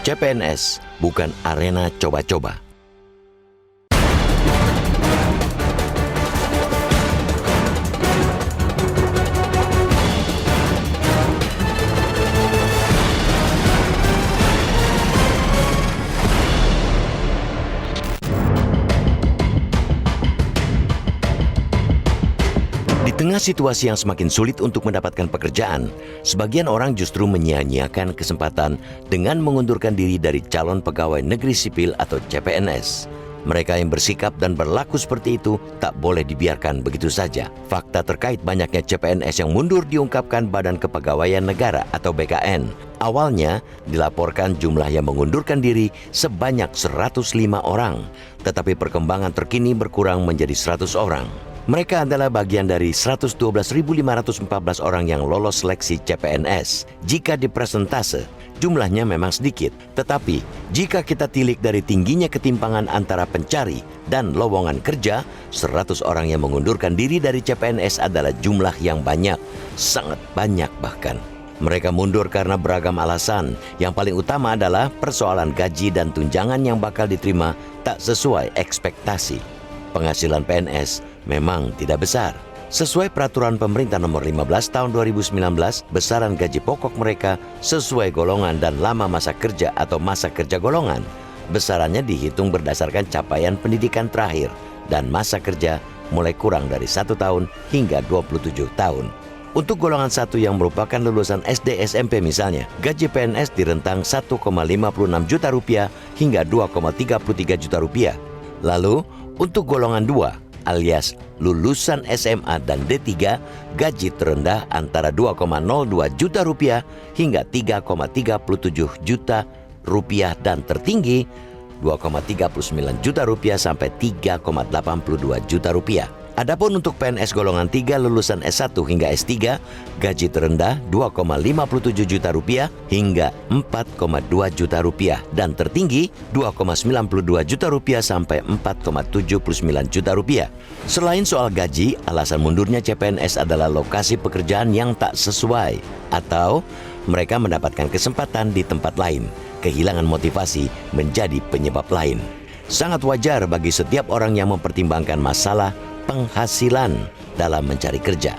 CPNS bukan arena coba-coba. Di tengah situasi yang semakin sulit untuk mendapatkan pekerjaan, sebagian orang justru menyia-nyiakan kesempatan dengan mengundurkan diri dari calon pegawai negeri sipil atau CPNS. Mereka yang bersikap dan berlaku seperti itu tak boleh dibiarkan begitu saja. Fakta terkait banyaknya CPNS yang mundur diungkapkan Badan Kepegawaian Negara atau BKN. Awalnya dilaporkan jumlah yang mengundurkan diri sebanyak 105 orang, tetapi perkembangan terkini berkurang menjadi 100 orang. Mereka adalah bagian dari 112.514 orang yang lolos seleksi CPNS. Jika dipresentase, jumlahnya memang sedikit. Tetapi, jika kita tilik dari tingginya ketimpangan antara pencari dan lowongan kerja, 100 orang yang mengundurkan diri dari CPNS adalah jumlah yang banyak, sangat banyak bahkan. Mereka mundur karena beragam alasan. Yang paling utama adalah persoalan gaji dan tunjangan yang bakal diterima tak sesuai ekspektasi. Penghasilan PNS memang tidak besar. Sesuai peraturan pemerintah nomor 15 tahun 2019, besaran gaji pokok mereka sesuai golongan dan lama masa kerja atau masa kerja golongan. Besarannya dihitung berdasarkan capaian pendidikan terakhir dan masa kerja mulai kurang dari 1 tahun hingga 27 tahun. Untuk golongan 1 yang merupakan lulusan SD SMP misalnya, gaji PNS di rentang 1,56 juta rupiah hingga 2,33 juta rupiah. Lalu, untuk golongan 2 alias lulusan SMA dan D3, gaji terendah antara 2,02 juta rupiah hingga 3,37 juta rupiah dan tertinggi 2,39 juta rupiah sampai 3,82 juta rupiah. Adapun untuk PNS golongan 3 lulusan S1 hingga S3, gaji terendah 2,57 juta rupiah hingga 4,2 juta rupiah dan tertinggi 2,92 juta rupiah sampai 4,79 juta rupiah. Selain soal gaji, alasan mundurnya CPNS adalah lokasi pekerjaan yang tak sesuai atau mereka mendapatkan kesempatan di tempat lain. Kehilangan motivasi menjadi penyebab lain. Sangat wajar bagi setiap orang yang mempertimbangkan masalah penghasilan dalam mencari kerja.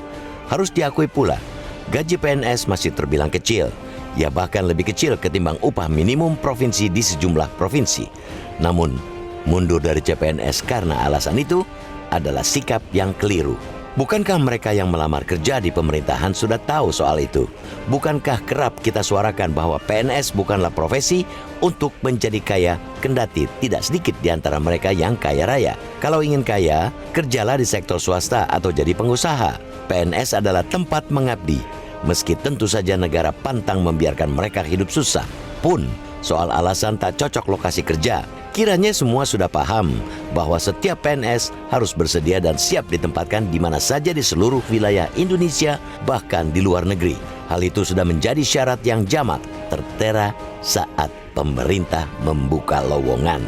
Harus diakui pula, gaji PNS masih terbilang kecil. Ya bahkan lebih kecil ketimbang upah minimum provinsi di sejumlah provinsi. Namun, mundur dari CPNS karena alasan itu adalah sikap yang keliru. Bukankah mereka yang melamar kerja di pemerintahan sudah tahu soal itu? Bukankah kerap kita suarakan bahwa PNS bukanlah profesi untuk menjadi kaya, kendati tidak sedikit di antara mereka yang kaya raya. Kalau ingin kaya, kerjalah di sektor swasta atau jadi pengusaha. PNS adalah tempat mengabdi. Meski tentu saja negara pantang membiarkan mereka hidup susah. Pun, soal alasan tak cocok lokasi kerja, kiranya semua sudah paham bahwa setiap PNS harus bersedia dan siap ditempatkan di mana saja di seluruh wilayah Indonesia, bahkan di luar negeri. Hal itu sudah menjadi syarat yang jamak tertera saat pemerintah membuka lowongan.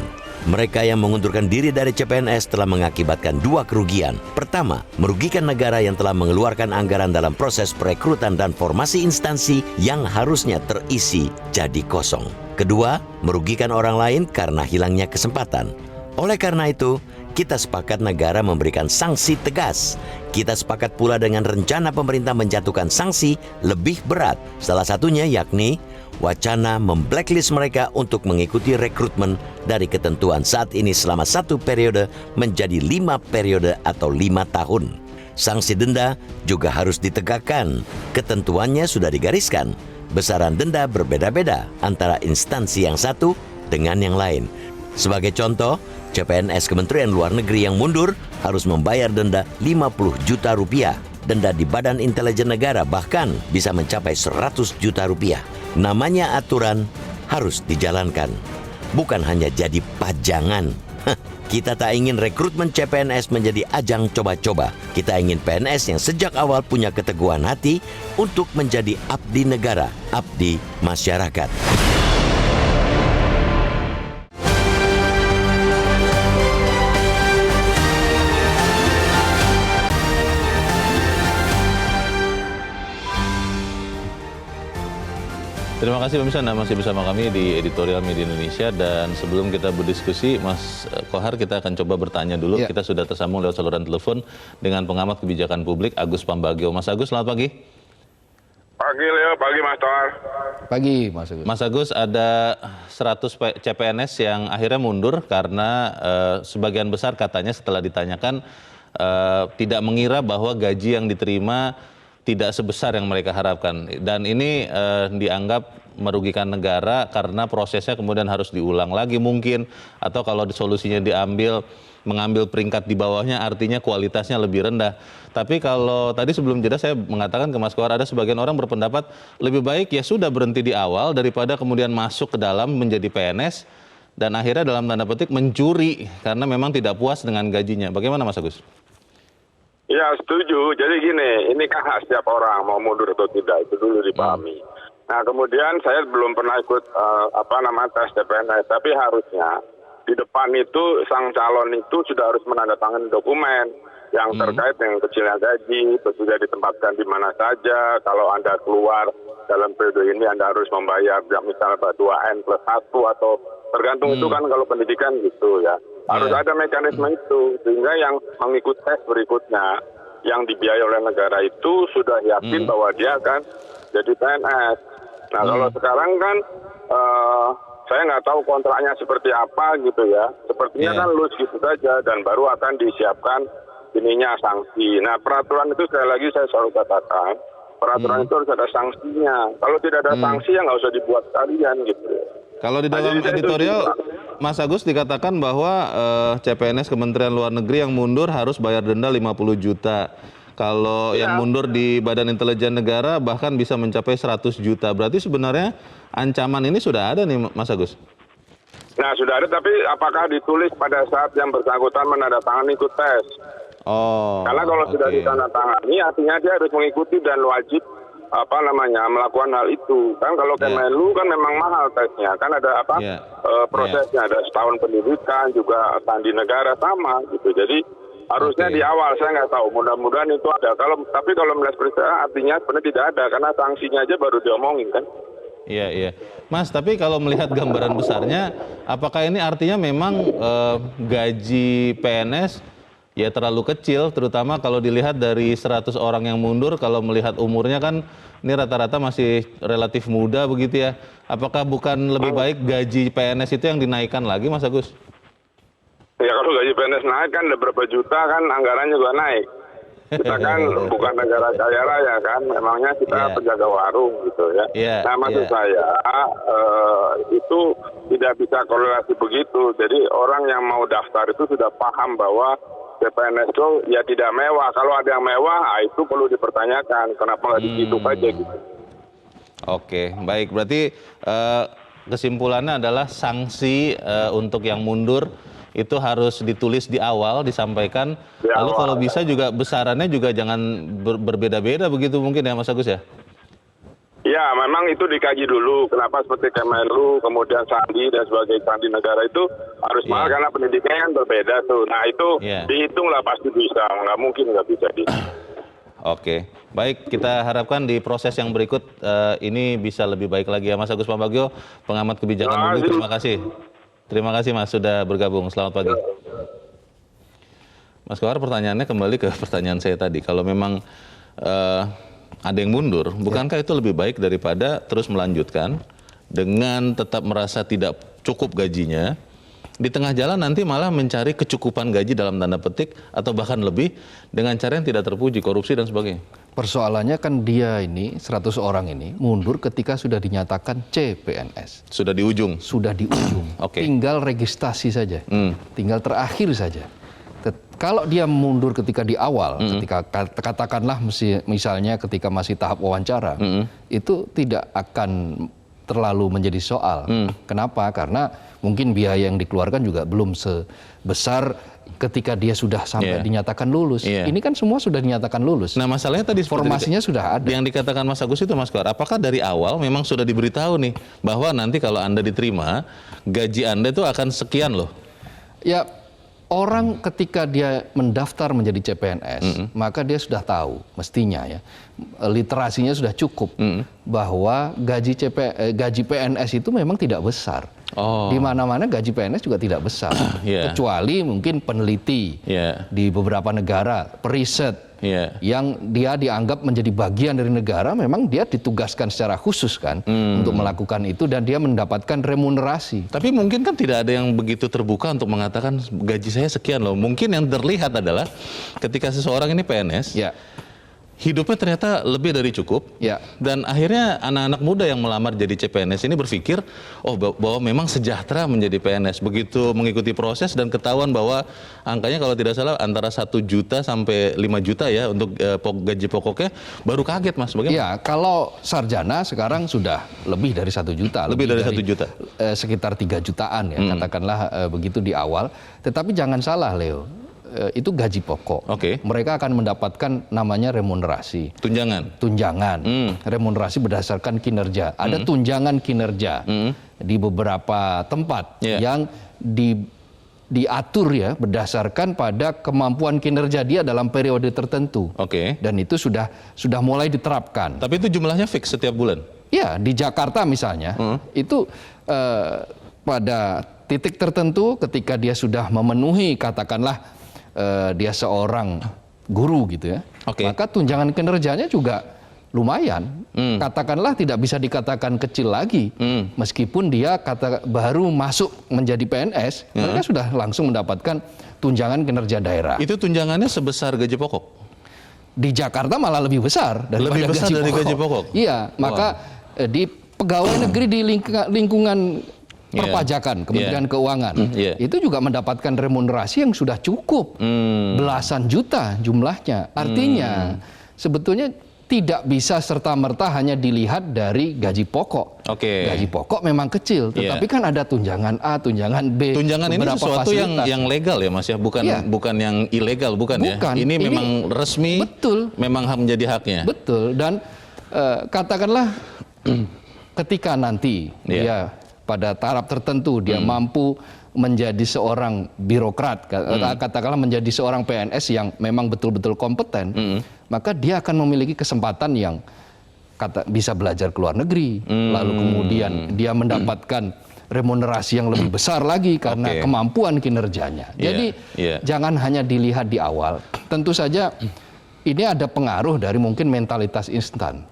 Mereka yang mengundurkan diri dari CPNS telah mengakibatkan 2 kerugian. Pertama, merugikan negara yang telah mengeluarkan anggaran dalam proses perekrutan dan formasi instansi yang harusnya terisi jadi kosong. Kedua, merugikan orang lain karena hilangnya kesempatan. Oleh karena itu, kita sepakat negara memberikan sanksi tegas. Kita sepakat pula dengan rencana pemerintah menjatuhkan sanksi lebih berat. Salah satunya yakni wacana memblacklist mereka untuk mengikuti rekrutmen dari ketentuan saat ini selama 1 periode menjadi 5 periode atau 5 tahun. Sanksi denda juga harus ditegakkan. Ketentuannya sudah digariskan. Besaran denda berbeda-beda antara instansi yang satu dengan yang lain. Sebagai contoh, CPNS Kementerian Luar Negeri yang mundur harus membayar denda 50 juta rupiah. Denda di Badan Intelijen Negara bahkan bisa mencapai 100 juta rupiah. Namanya aturan harus dijalankan, bukan hanya jadi pajangan. Kita tak ingin rekrutmen CPNS menjadi ajang coba-coba. Kita ingin PNS yang sejak awal punya keteguhan hati untuk menjadi abdi negara, abdi masyarakat. Terima kasih pemirsa, Anda masih bersama kami di Editorial Media Indonesia, dan sebelum kita berdiskusi, Mas Kohar, kita akan coba bertanya dulu. Kita sudah tersambung lewat saluran telepon dengan pengamat kebijakan publik Agus Pambagio. Mas Agus, selamat pagi. Pagi Leo, pagi Mas Tohar. Pagi Mas Agus. Mas Agus, ada 100 CPNS yang akhirnya mundur karena sebagian besar katanya setelah ditanyakan tidak mengira bahwa gaji yang diterima tidak sebesar yang mereka harapkan. Dan ini dianggap merugikan negara karena prosesnya kemudian harus diulang lagi mungkin. Atau kalau solusinya mengambil peringkat di bawahnya, artinya kualitasnya lebih rendah. Tapi kalau tadi sebelum jeda saya mengatakan ke Mas Kohar, ada sebagian orang berpendapat lebih baik ya sudah berhenti di awal daripada kemudian masuk ke dalam menjadi PNS dan akhirnya dalam tanda petik mencuri karena memang tidak puas dengan gajinya. Bagaimana Mas Agus? Ya setuju, jadi gini, ini kan hak setiap orang mau mundur atau tidak, itu dulu dipahami. Nah kemudian saya belum pernah ikut tes CPNS, tapi harusnya di depan itu sang calon itu sudah harus menandatangani dokumen yang terkait dengan kecilnya gaji, sudah ditempatkan di mana saja, kalau Anda keluar dalam periode ini Anda harus membayar misalnya 2N plus 1 atau tergantung itu kan kalau pendidikan gitu ya. Harus ada mekanisme itu, sehingga yang mengikut tes berikutnya yang dibiayai oleh negara itu sudah yakin bahwa dia akan jadi PNS. Nah kalau sekarang kan saya nggak tahu kontraknya seperti apa gitu ya. Sepertinya kan loose gitu saja dan baru akan disiapkan ininya sanksi. Nah peraturan itu sekali lagi saya selalu katakan, peraturan itu harus ada sanksinya. Kalau tidak ada sanksi ya nggak usah dibuat sekalian gitu. Kalau di dalam editorial, Mas Agus dikatakan bahwa CPNS Kementerian Luar Negeri yang mundur harus bayar denda 50 juta. Kalau yang mundur di Badan Intelijen Negara bahkan bisa mencapai 100 juta. Berarti sebenarnya ancaman ini sudah ada nih Mas Agus? Nah sudah ada, tapi apakah ditulis pada saat yang bersangkutan menandatangani ikut tes? Karena kalau sudah ditandatangani artinya dia harus mengikuti dan wajib melakukan hal itu. Kan kalau Kemenlu kan memang mahal tesnya, kan ada prosesnya, ada setahun pendidikan juga sandi negara sama gitu. Jadi harusnya di awal, saya nggak tahu, mudah-mudahan itu ada. Tapi kalau melihat peristiwa artinya sebenarnya tidak ada karena sanksinya aja baru diomongin kan. Iya. Mas, tapi kalau melihat gambaran besarnya, apakah ini artinya memang gaji PNS ya terlalu kecil, terutama kalau dilihat dari 100 orang yang mundur, kalau melihat umurnya kan ini rata-rata masih relatif muda begitu ya. Apakah bukan lebih baik gaji PNS itu yang dinaikkan lagi Mas Agus? Ya kalau gaji PNS naik kan ada berapa juta kan anggarannya juga naik. Kita kan bukan negara kaya raya kan, memangnya kita penjaga warung gitu ya. Nah maksud saya itu tidak bisa korelasi begitu. Jadi orang yang mau daftar itu sudah paham bahwa CPNS itu ya tidak mewah. Kalau ada yang mewah, itu perlu dipertanyakan. Kenapa nggak dihitung aja gitu. Oke, baik. Berarti kesimpulannya adalah sanksi untuk yang mundur itu harus ditulis di awal, disampaikan. Lalu kalau bisa juga besarannya juga jangan berbeda-beda begitu mungkin ya Mas Agus ya? Ya, memang itu dikaji dulu. Kenapa seperti Kemenlu, kemudian sandi dan sebagai sandi negara itu harus mahal karena pendidikannya kan berbeda tuh. Nah itu dihitung lah pasti bisa, nggak mungkin nggak bisa dihitung. Oke, baik, kita harapkan di proses yang berikut ini bisa lebih baik lagi ya Mas Agus Pambagio, pengamat kebijakan publik. Terima kasih. Terima kasih Mas sudah bergabung. Selamat pagi. Mas Kohar, pertanyaannya kembali ke pertanyaan saya tadi. Kalau memang ada yang mundur, bukankah itu lebih baik daripada terus melanjutkan dengan tetap merasa tidak cukup gajinya, di tengah jalan nanti malah mencari kecukupan gaji dalam tanda petik atau bahkan lebih dengan cara yang tidak terpuji, korupsi dan sebagainya? Persoalannya kan dia ini, 100 orang ini mundur ketika sudah dinyatakan CPNS. Sudah di ujung? Sudah di ujung. Tinggal registrasi saja, tinggal terakhir saja. Kalau dia mundur ketika di awal, ketika katakanlah misalnya ketika masih tahap wawancara, itu tidak akan terlalu menjadi soal. Kenapa? Karena mungkin biaya yang dikeluarkan juga belum sebesar ketika dia sudah sampai dinyatakan lulus. Ini kan semua sudah dinyatakan lulus. Nah masalahnya tadi formasinya sudah ada. Yang dikatakan Mas Agus itu Mas Kohar, apakah dari awal memang sudah diberitahu nih bahwa nanti kalau Anda diterima, gaji Anda itu akan sekian loh? Ya orang ketika dia mendaftar menjadi CPNS, maka dia sudah tahu mestinya ya, literasinya sudah cukup bahwa gaji PNS itu memang tidak besar. Oh. Di mana-mana gaji PNS juga tidak besar, kecuali mungkin peneliti di beberapa negara, periset. Yang dia dianggap menjadi bagian dari negara, memang dia ditugaskan secara khusus kan untuk melakukan itu dan dia mendapatkan remunerasi. Tapi mungkin kan tidak ada yang begitu terbuka untuk mengatakan gaji saya sekian loh. Mungkin yang terlihat adalah ketika seseorang ini PNS, hidupnya ternyata lebih dari cukup, dan akhirnya anak-anak muda yang melamar jadi CPNS ini berpikir, oh bahwa memang sejahtera menjadi PNS. Begitu mengikuti proses dan ketahuan bahwa angkanya kalau tidak salah antara 1 juta sampai 5 juta ya untuk gaji pokoknya, baru kaget Mas. Bagaimana? Ya, kalau sarjana sekarang sudah lebih dari 1 juta. Lebih dari 1 juta? Sekitar 3 jutaan ya, katakanlah begitu di awal. Tetapi jangan salah Leo, itu gaji pokok. Mereka akan mendapatkan namanya remunerasi. Tunjangan. Remunerasi berdasarkan kinerja. Ada tunjangan kinerja di beberapa tempat yang diatur ya berdasarkan pada kemampuan kinerja dia dalam periode tertentu. Dan itu sudah mulai diterapkan. Tapi itu jumlahnya fix setiap bulan? Ya, di Jakarta misalnya itu pada titik tertentu ketika dia sudah memenuhi katakanlah dia seorang guru gitu ya, maka tunjangan kinerjanya juga lumayan. Katakanlah tidak bisa dikatakan kecil lagi, meskipun dia baru masuk menjadi PNS, mereka sudah langsung mendapatkan tunjangan kinerja daerah. Itu tunjangannya sebesar gaji pokok? Di Jakarta malah lebih besar daripada gaji pokok. Iya, maka di pegawai negeri di lingkungan perpajakan, Kementerian Keuangan, itu juga mendapatkan remunerasi yang sudah cukup, belasan juta jumlahnya. Artinya sebetulnya tidak bisa serta-merta hanya dilihat dari gaji pokok. Gaji pokok memang kecil, tetapi kan ada tunjangan A, tunjangan B. Tunjangan ini sesuatu yang legal ya Mas ya, bukan yang ilegal, bukan ya? Ini memang resmi, memang menjadi haknya. Betul, dan katakanlah ketika nanti dia pada taraf tertentu dia mampu menjadi seorang birokrat, katakanlah menjadi seorang PNS yang memang betul-betul kompeten, maka dia akan memiliki kesempatan yang bisa belajar ke luar negeri, lalu kemudian dia mendapatkan remunerasi yang lebih besar lagi karena kemampuan kinerjanya. Jadi jangan hanya dilihat di awal. Tentu saja ini ada pengaruh dari mungkin mentalitas instan.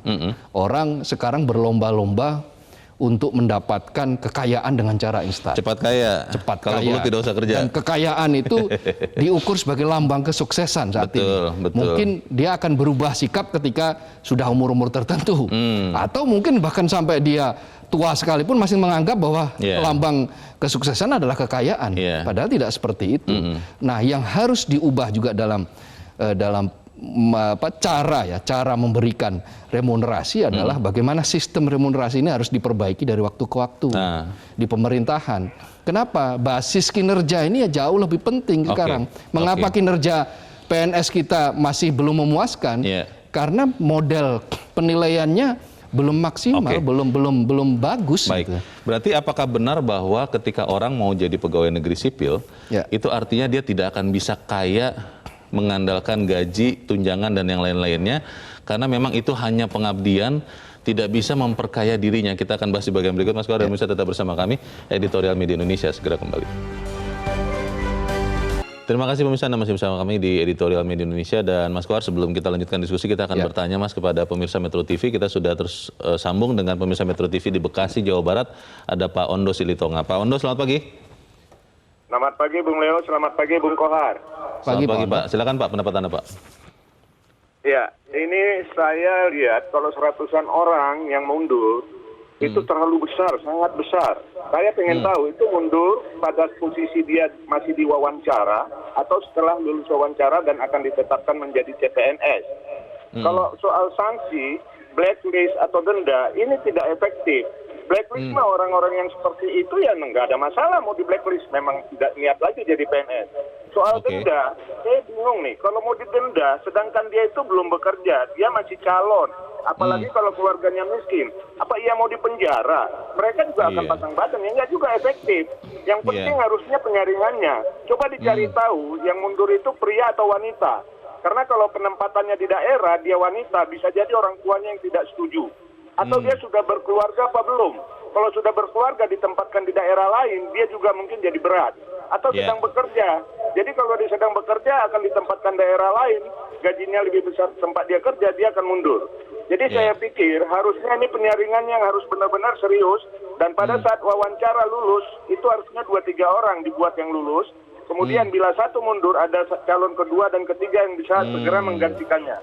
Orang sekarang berlomba-lomba untuk mendapatkan kekayaan dengan cara instan. Cepat kaya. Kalau perlu tidak usah kerja. Dan kekayaan itu diukur sebagai lambang kesuksesan saat ini. Mungkin dia akan berubah sikap ketika sudah umur-umur tertentu. Atau mungkin bahkan sampai dia tua sekalipun masih menganggap bahwa lambang kesuksesan adalah kekayaan. Padahal tidak seperti itu. Nah, yang harus diubah juga dalam cara memberikan remunerasi adalah bagaimana sistem remunerasi ini harus diperbaiki dari waktu ke waktu di pemerintahan. Kenapa? Basis kinerja ini jauh lebih penting sekarang. Mengapa kinerja PNS kita masih belum memuaskan? Karena model penilaiannya belum maksimal, belum bagus. Baik. Gitu. Berarti apakah benar bahwa ketika orang mau jadi pegawai negeri sipil, itu artinya dia tidak akan bisa kaya mengandalkan gaji, tunjangan, dan yang lain-lainnya, karena memang itu hanya pengabdian, tidak bisa memperkaya dirinya. Kita akan bahas di bagian berikut. Mas Kohar dan Pemirsa tetap bersama kami, Editorial Media Indonesia segera kembali. Terima kasih pemirsa, Anda masih bersama kami di Editorial Media Indonesia. Dan Mas Kohar, sebelum kita lanjutkan diskusi, kita akan bertanya Mas kepada pemirsa Metro TV. Kita sudah terus sambung dengan pemirsa Metro TV di Bekasi, Jawa Barat. Ada Pak Ondo Silitonga. Pak Ondo, selamat pagi. Selamat pagi Bung Leo, selamat pagi Bung Kohar. Selamat pagi Pak. Silakan Pak, pendapat Anda Pak. Ya, ini saya lihat kalau seratusan orang yang mundur itu terlalu besar, sangat besar. Saya pengen tahu itu mundur pada posisi dia masih diwawancara atau setelah lulus wawancara dan akan ditetapkan menjadi CPNS. Kalau soal sanksi, blacklist atau denda ini tidak efektif. Blacklist mah orang-orang yang seperti itu ya nggak ada masalah mau di blacklist, memang tidak niat lagi jadi PNS. Soal denda, saya bingung nih, kalau mau didenda sedangkan dia itu belum bekerja, dia masih calon, apalagi kalau keluarganya miskin. Apa ia mau dipenjara? Mereka juga akan pasang badan, ya nggak juga efektif. Yang penting harusnya penyaringannya. Coba dicari tahu yang mundur itu pria atau wanita. Karena kalau penempatannya di daerah, dia wanita, bisa jadi orang tuanya yang tidak setuju. Atau dia sudah berkeluarga apa belum? Kalau sudah berkeluarga ditempatkan di daerah lain, dia juga mungkin jadi berat. Atau sedang bekerja. Jadi kalau dia sedang bekerja akan ditempatkan daerah lain, gajinya lebih besar tempat dia kerja, dia akan mundur. Jadi saya pikir harusnya ini penyaringan yang harus benar-benar serius. Dan pada saat wawancara lulus, itu harusnya 2-3 orang dibuat yang lulus. Kemudian bila satu mundur, ada calon kedua dan ketiga yang bisa segera menggantikannya.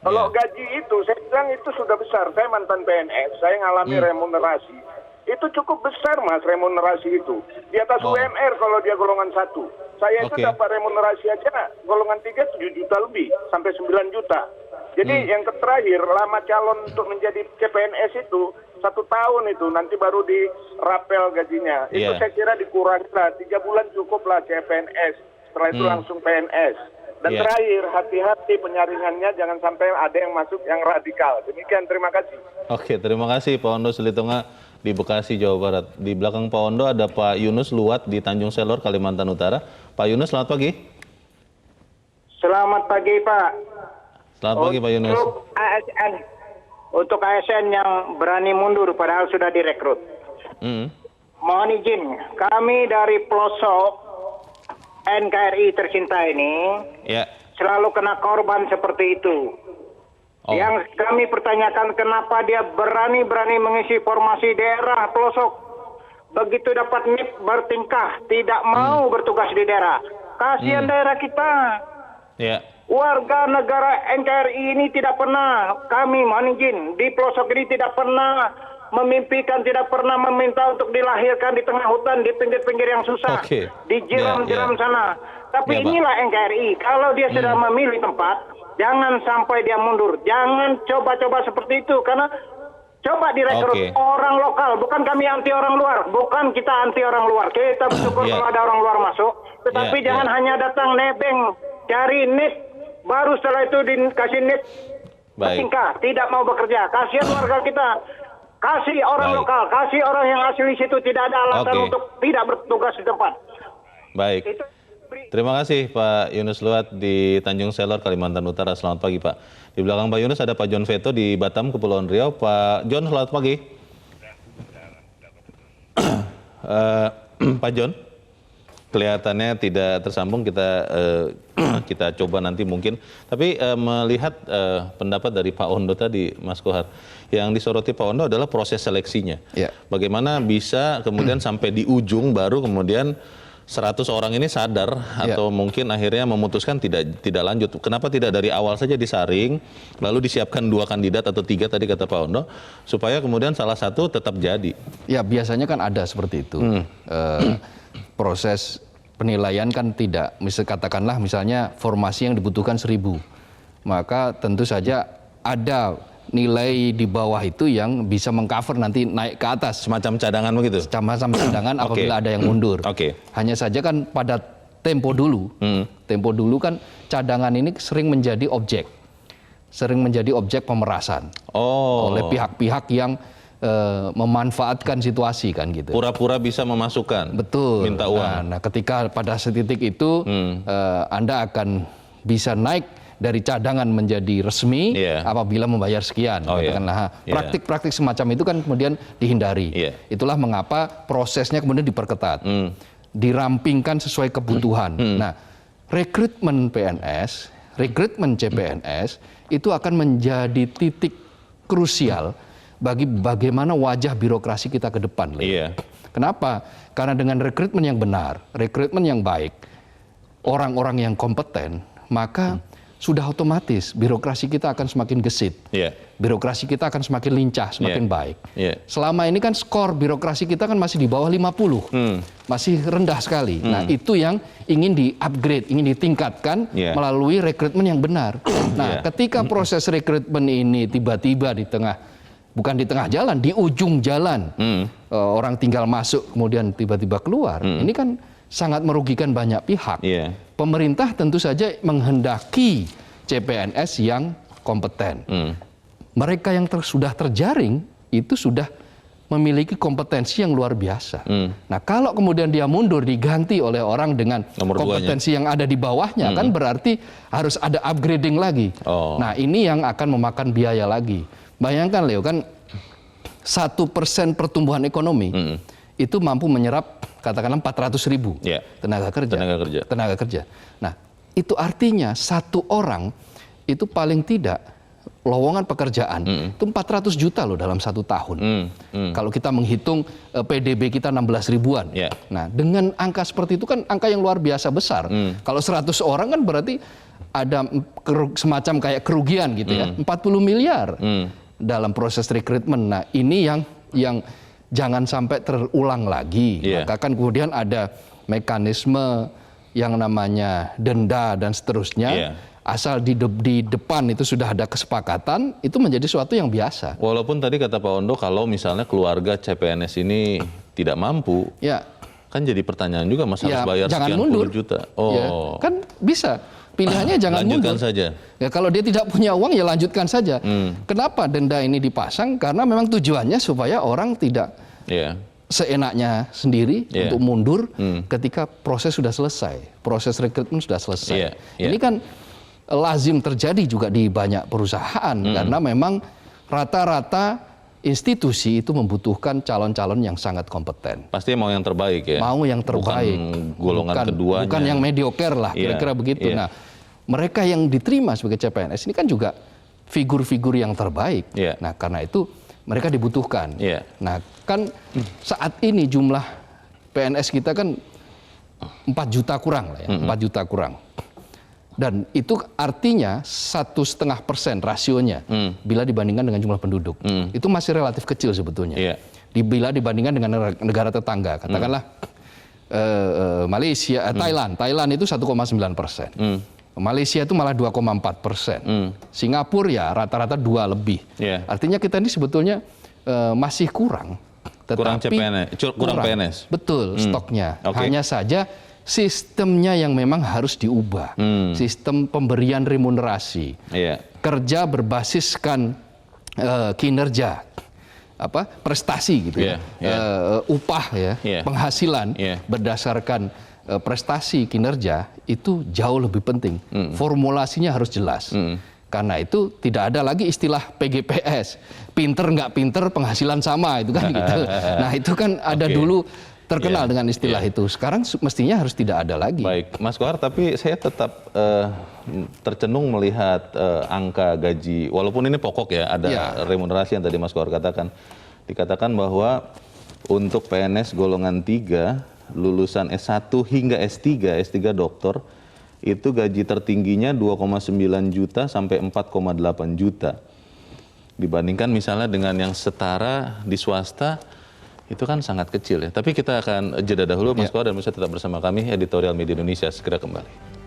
Kalau gaji itu, saya bilang itu sudah besar. Saya mantan PNS, saya ngalami remunerasi. Itu cukup besar, Mas, remunerasi itu. Di atas UMR kalau dia golongan 1. Saya itu dapat remunerasi aja golongan 3 7 juta lebih, sampai 9 juta. Jadi yang terakhir, lama calon untuk menjadi CPNS itu 1 tahun itu, nanti baru dirapel gajinya. Itu saya kira dikurangi lah, 3 bulan cukup lah CPNS. Setelah itu langsung PNS. Dan terakhir, hati-hati penyaringannya, jangan sampai ada yang masuk yang radikal. Demikian, terima kasih. Oke, terima kasih Pak Ondo Selitonga di Bekasi, Jawa Barat. Di belakang Pak Ondo ada Pak Yunus Luat di Tanjung Selor, Kalimantan Utara. Pak Yunus, selamat pagi. Selamat pagi, Pak. Selamat pagi, Pak Yunus. Untuk ASN yang berani mundur padahal sudah direkrut. Mohon izin, kami dari pelosok NKRI tercinta ini selalu kena korban seperti itu. Yang kami pertanyakan kenapa dia berani-berani mengisi formasi daerah pelosok. Begitu dapat NIP bertingkah, tidak mau bertugas di daerah. Kasihan daerah kita. Warga negara NKRI ini tidak pernah, kami mohon izin, di pelosok ini tidak pernah memimpikan, tidak pernah meminta untuk dilahirkan di tengah hutan, di pinggir-pinggir yang susah, di jeram-jeram sana. Tapi inilah NKRI, kalau dia sudah memilih tempat, jangan sampai dia mundur. Jangan coba-coba seperti itu, karena coba direkrut orang lokal, bukan kami anti orang luar, bukan kita anti orang luar. Kita bersyukur kalau ada orang luar masuk, tetapi jangan hanya datang nebeng, cari NIP, baru setelah itu dikasih NIP, bertingkah, tidak mau bekerja. Kasihan warga kita. Kasih orang lokal, kasih orang yang asli situ, tidak ada alasan untuk tidak bertugas di tempat. Baik. Terima kasih Pak Yunus Luat di Tanjung Selor, Kalimantan Utara. Selamat pagi Pak. Di belakang Pak Yunus ada Pak John Veto di Batam, Kepulauan Riau. Pak John, selamat pagi. Pak John, kelihatannya tidak tersambung. Kita coba nanti mungkin. Tapi melihat pendapat dari Pak Ondo tadi, Mas Kohar, yang disoroti Pak Ondo adalah proses seleksinya. Bagaimana bisa kemudian sampai di ujung baru kemudian 100 orang ini sadar atau mungkin akhirnya memutuskan tidak lanjut. Kenapa tidak dari awal saja disaring, lalu disiapkan 2 kandidat atau 3 tadi kata Pak Ondo, supaya kemudian salah satu tetap jadi? Ya biasanya kan ada seperti itu. Proses penilaian kan tidak, katakanlah misalnya formasi yang dibutuhkan 1000, maka tentu saja ada nilai di bawah itu yang bisa mengcover nanti naik ke atas. Semacam cadangan begitu? Semacam cadangan apabila ada yang mundur. Hanya saja kan pada tempo dulu kan cadangan ini sering menjadi objek pemerasan oleh pihak-pihak yang memanfaatkan situasi kan gitu. Pura-pura bisa memasukkan. Betul. Minta uang. Nah, ketika pada titik itu Anda akan bisa naik dari cadangan menjadi resmi apabila membayar sekian. Praktik-praktik semacam itu kan kemudian dihindari. Itulah mengapa prosesnya kemudian diperketat, dirampingkan sesuai kebutuhan. Nah, rekrutmen PNS, rekrutmen CPNS itu akan menjadi titik krusial bagi bagaimana wajah birokrasi kita ke depan. Kenapa? Karena dengan rekrutmen yang benar, rekrutmen yang baik, orang-orang yang kompeten, maka sudah otomatis birokrasi kita akan semakin gesit. Birokrasi kita akan semakin lincah, semakin baik. Selama ini kan skor birokrasi kita kan masih di bawah 50. Masih rendah sekali. Nah, itu yang ingin di-upgrade, ingin ditingkatkan melalui rekrutmen yang benar. Nah, ketika proses rekrutmen ini tiba-tiba di tengah, bukan di tengah jalan, di ujung jalan, orang tinggal masuk kemudian tiba-tiba keluar, ini kan sangat merugikan banyak pihak. Pemerintah tentu saja menghendaki CPNS yang kompeten. mereka yang sudah terjaring itu sudah memiliki kompetensi yang luar biasa. Nah, kalau kemudian dia mundur diganti oleh orang dengan kompetensi yang ada di bawahnya, kan berarti harus ada upgrading lagi. Nah, ini yang akan memakan biaya lagi. Bayangkan Leo, kan 1% pertumbuhan ekonomi itu mampu menyerap katakanlah 400.000 tenaga kerja. Nah, itu artinya satu orang itu paling tidak lowongan pekerjaan itu 400 juta loh dalam 1 tahun. Kalau kita menghitung PDB kita 16 ribuan. Nah, dengan angka seperti itu kan angka yang luar biasa besar. Kalau 100 orang kan berarti ada semacam kayak kerugian gitu ya. 40 miliar dalam proses rekrutmen. Nah, ini yang jangan sampai terulang lagi. Maka kan kemudian ada mekanisme yang namanya denda dan seterusnya. Asal di depan itu sudah ada kesepakatan, itu menjadi sesuatu yang biasa. Walaupun tadi kata Pak Ondo, kalau misalnya keluarga CPNS ini tidak mampu, kan jadi pertanyaan juga, Mas harus bayar sekian puluh juta. Kan bisa. Pilihannya jangan lanjutkan mundur. saja. Ya, kalau dia tidak punya uang ya lanjutkan saja. Kenapa denda ini dipasang? Karena memang tujuannya supaya orang tidak seenaknya sendiri untuk mundur ketika proses sudah selesai. Proses rekrutmen sudah selesai. Ini kan lazim terjadi juga di banyak perusahaan karena memang rata-rata institusi itu membutuhkan calon-calon yang sangat kompeten. Pasti mau yang terbaik ya. Mau yang terbaik. Bukan golongan keduanya. Bukan yang mediocre lah, kira-kira begitu. Nah, mereka yang diterima sebagai CPNS ini kan juga figur-figur yang terbaik. Nah, karena itu mereka dibutuhkan. Nah, kan saat ini jumlah PNS kita kan 4 juta kurang lah ya, 4 juta kurang. Dan itu artinya 1,5% rasionya bila dibandingkan dengan jumlah penduduk. Itu masih relatif kecil sebetulnya. Bila dibandingkan dengan negara tetangga, katakanlah Malaysia, Thailand itu 1,9%. Malaysia itu malah 2,4%. Singapura ya rata-rata 2 lebih. Artinya kita ini sebetulnya masih kurang. Kurang CPNS, kurang PNS. Betul, stoknya. Hanya saja sistemnya yang memang harus diubah. Sistem pemberian remunerasi. Kerja berbasiskan kinerja, prestasi gitu ya. Upah ya, penghasilan berdasarkan prestasi kinerja itu jauh lebih penting. Formulasinya harus jelas. Karena itu tidak ada lagi istilah PGPS. Pinter nggak pinter penghasilan sama itu kan gitu. Nah, itu kan ada dulu terkenal dengan istilah itu. Sekarang mestinya harus tidak ada lagi. Baik, Mas Kohar, tapi saya tetap tercenung melihat angka gaji, walaupun ini pokok ya, ada remunerasi yang tadi Mas Kohar katakan. Dikatakan bahwa untuk PNS golongan 3, lulusan S1 hingga S3, S3 doktor, itu gaji tertingginya 2,9 juta sampai 4,8 juta. Dibandingkan misalnya dengan yang setara di swasta, itu kan sangat kecil ya. Tapi kita akan jeda dahulu, Mas Kohar, dan bisa tetap bersama kami, Editorial Media Indonesia segera kembali.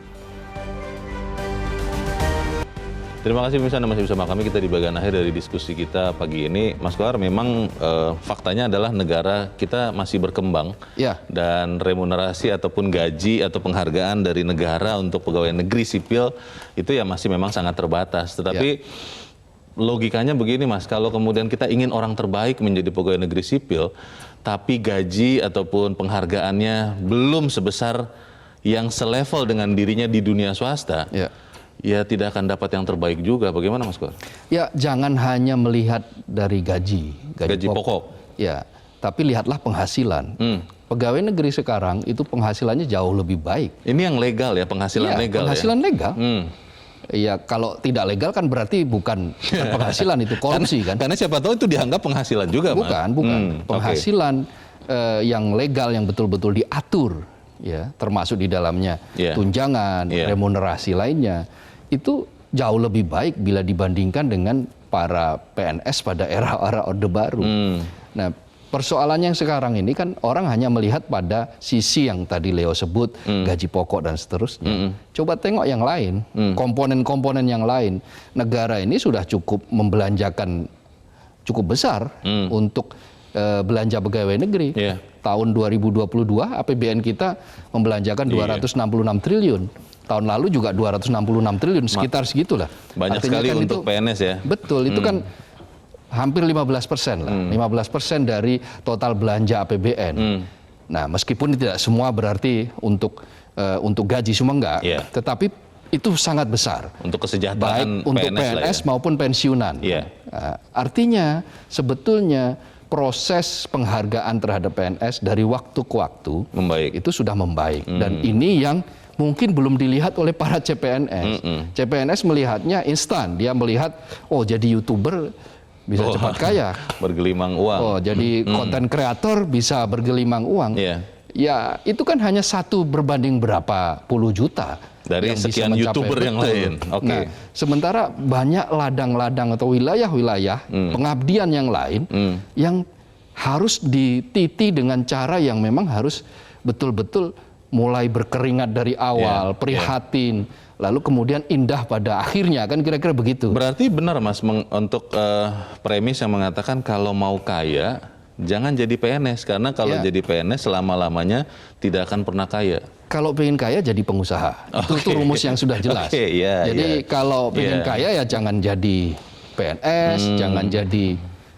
Terima kasih pemirsa, Anda masih bersama kami. Kita di bagian akhir dari diskusi kita pagi ini. Mas Kohar, memang faktanya adalah negara kita masih berkembang. Dan remunerasi ataupun gaji atau penghargaan dari negara untuk pegawai negeri sipil itu ya masih memang sangat terbatas. Tetapi logikanya begini, Mas, kalau kemudian kita ingin orang terbaik menjadi pegawai negeri sipil, tapi gaji ataupun penghargaannya belum sebesar yang selevel dengan dirinya di dunia swasta, ya tidak akan dapat yang terbaik juga. Bagaimana, Mas Kohar? Ya, jangan hanya melihat dari gaji pokok. Ya, tapi lihatlah penghasilan. Pegawai negeri sekarang itu penghasilannya jauh lebih baik. Ini yang legal ya, penghasilan legal. Penghasilan legal. Ya, kalau tidak legal kan berarti bukan penghasilan, itu korupsi kan. Karena siapa tahu itu dianggap penghasilan juga, Mas. Bukan. Penghasilan yang legal yang betul-betul diatur, ya, termasuk di dalamnya tunjangan, remunerasi lainnya, itu jauh lebih baik bila dibandingkan dengan para PNS pada era Orde Baru. Nah, persoalannya yang sekarang ini kan orang hanya melihat pada sisi yang tadi Leo sebut, gaji pokok dan seterusnya. Coba tengok yang lain, komponen-komponen yang lain. Negara ini sudah cukup membelanjakan cukup besar untuk belanja pegawai negeri. Iya. Tahun 2022 APBN kita membelanjakan 266 triliun. Tahun lalu juga 266 triliun, sekitar segitulah. Banyak Artinya sekali kan untuk PNS ya. Betul, itu kan hampir 15% lah. 15% dari total belanja APBN. Nah, meskipun tidak semua berarti untuk gaji, semua enggak. Iya. Tetapi itu sangat besar. Untuk kesejahteraan Baik untuk PNS lah PNS ya. maupun pensiunan. Iya. Artinya sebetulnya proses penghargaan terhadap PNS dari waktu ke waktu Membaik. itu sudah membaik. Dan ini yang mungkin belum dilihat oleh para CPNS. CPNS melihatnya instan. Dia melihat, oh jadi YouTuber bisa cepat kaya. Bergelimang uang. Oh jadi konten kreator bisa bergelimang uang. Iya. Ya itu kan hanya 1 berbanding berapa puluh juta. Dari yang bisa sekian mencapai. YouTuber yang Betul. lain. Oke. Nah, sementara banyak ladang-ladang atau wilayah-wilayah pengabdian yang lain yang harus dititi dengan cara yang memang harus betul-betul mulai berkeringat dari awal, prihatin, lalu kemudian indah pada akhirnya, kan kira-kira begitu. Berarti benar Mas untuk premis yang mengatakan kalau mau kaya jangan jadi PNS, karena kalau Ya. jadi PNS selama-lamanya tidak akan pernah kaya. Kalau pengen kaya jadi pengusaha, itu rumus yang sudah jelas. Oke, iya, Jadi iya. kalau pengen Iya. kaya ya jangan jadi PNS, jangan jadi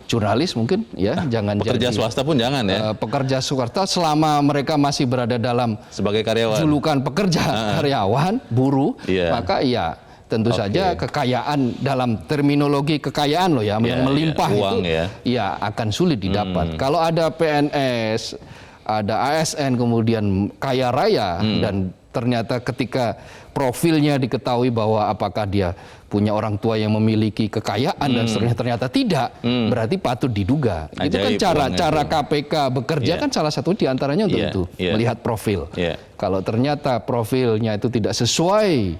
jurnalis mungkin, ya, jangan Pekerja jadi swasta pun jangan ya, pekerja swasta selama mereka masih berada dalam sebagai karyawan. julukan pekerja karyawan, buruh, Iya. maka ya tentu saja kekayaan dalam terminologi kekayaan loh ya, yang melimpah uang itu ya akan sulit didapat. Kalau ada PNS, ada ASN kemudian kaya raya dan ternyata ketika profilnya diketahui bahwa apakah dia punya orang tua yang memiliki kekayaan dan seterusnya ternyata tidak, berarti patut diduga. Itu kan Ajaib cara uangnya KPK bekerja kan salah satu diantaranya untuk itu, melihat profil. Kalau ternyata profilnya itu tidak sesuai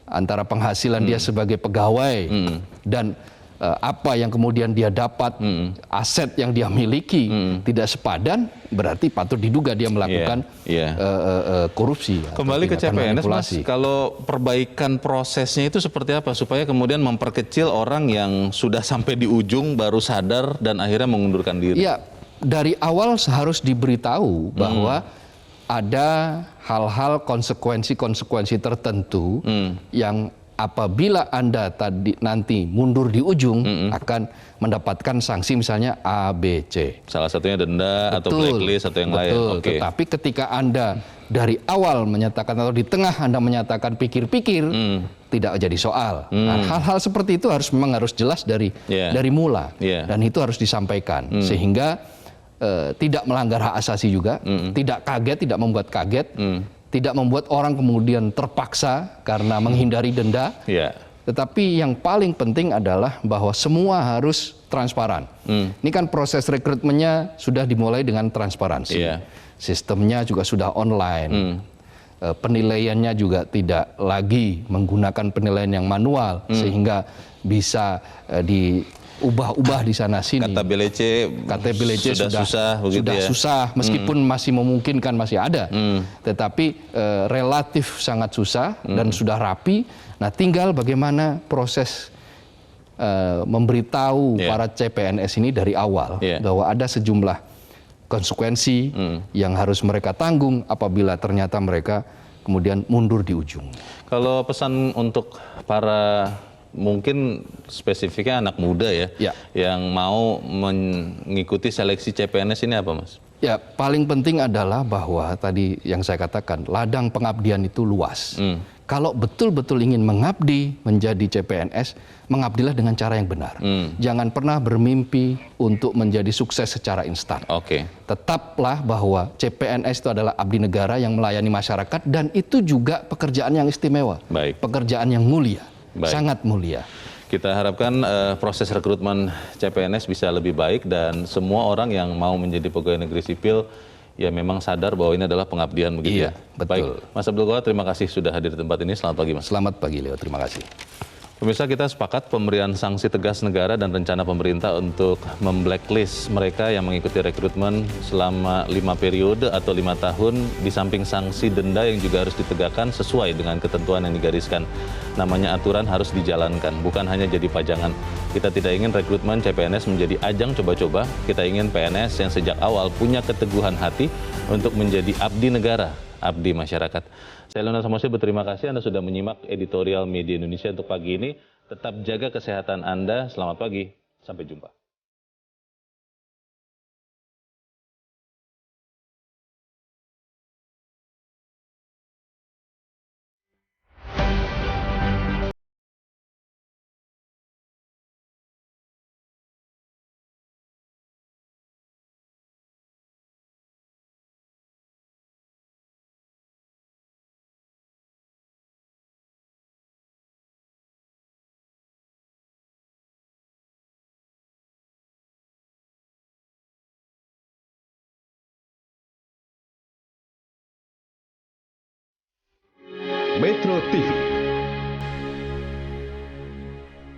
antara penghasilan dia sebagai pegawai dan apa yang kemudian dia dapat, aset yang dia miliki tidak sepadan, berarti patut diduga dia melakukan korupsi. Kembali ke CPNS, Mas, manipulasi. kalau perbaikan prosesnya itu seperti apa supaya kemudian memperkecil orang yang sudah sampai di ujung baru sadar dan akhirnya mengundurkan diri? Ya, dari awal harus diberitahu bahwa ada hal-hal konsekuensi-konsekuensi tertentu yang apabila Anda nanti mundur di ujung akan mendapatkan sanksi misalnya A, B, C. Salah satunya denda atau blacklist atau yang lain. Oke. Tetapi ketika Anda dari awal menyatakan atau di tengah Anda menyatakan pikir-pikir, tidak jadi soal. Nah, hal-hal seperti itu memang harus jelas dari mula dan itu harus disampaikan sehingga tidak melanggar hak asasi juga, tidak kaget, tidak membuat kaget. Tidak membuat orang kemudian terpaksa karena menghindari denda. Tetapi yang paling penting adalah bahwa semua harus transparan. Ini kan proses rekrutmennya sudah dimulai dengan transparansi. Sistemnya juga sudah online. Penilaiannya juga tidak lagi menggunakan penilaian yang manual sehingga bisa diubah-ubah di sana sini. KTBLC sudah susah meskipun masih memungkinkan, masih ada. Tetapi relatif sangat susah dan sudah rapi. Nah, tinggal bagaimana proses memberitahu para CPNS ini dari awal bahwa ada sejumlah konsekuensi yang harus mereka tanggung apabila ternyata mereka kemudian mundur di ujung. Kalau pesan untuk para mungkin spesifiknya anak muda yang mau mengikuti seleksi CPNS ini apa, Mas? Ya, paling penting adalah bahwa tadi yang saya katakan, ladang pengabdian itu luas. Kalau betul-betul ingin mengabdi menjadi CPNS, mengabdilah dengan cara yang benar. Jangan pernah bermimpi untuk menjadi sukses secara instan. Tetaplah bahwa CPNS itu adalah abdi negara yang melayani masyarakat dan itu juga pekerjaan yang istimewa. Pekerjaan yang mulia. Sangat mulia. Kita harapkan proses rekrutmen CPNS bisa lebih baik dan semua orang yang mau menjadi pegawai negeri sipil ya memang sadar bahwa ini adalah pengabdian begitu. Iya, betul. Baik, Mas Abdul Ghawar, terima kasih sudah hadir di tempat ini. Selamat pagi, Mas. Selamat pagi, Leo. Terima kasih. Pemirsa, kita sepakat pemberian sanksi tegas negara dan rencana pemerintah untuk memblacklist mereka yang mengikuti rekrutmen selama 5 periode atau 5 tahun, di samping sanksi denda yang juga harus ditegakkan sesuai dengan ketentuan yang digariskan. Namanya aturan harus dijalankan, bukan hanya jadi pajangan. Kita tidak ingin rekrutmen CPNS menjadi ajang coba-coba, kita ingin PNS yang sejak awal punya keteguhan hati untuk menjadi abdi negara, abdi masyarakat. Saya Leonard Samosir berterima kasih Anda sudah menyimak editorial Media Indonesia untuk pagi ini. Tetap jaga kesehatan Anda. Selamat pagi. Sampai jumpa. Metro TV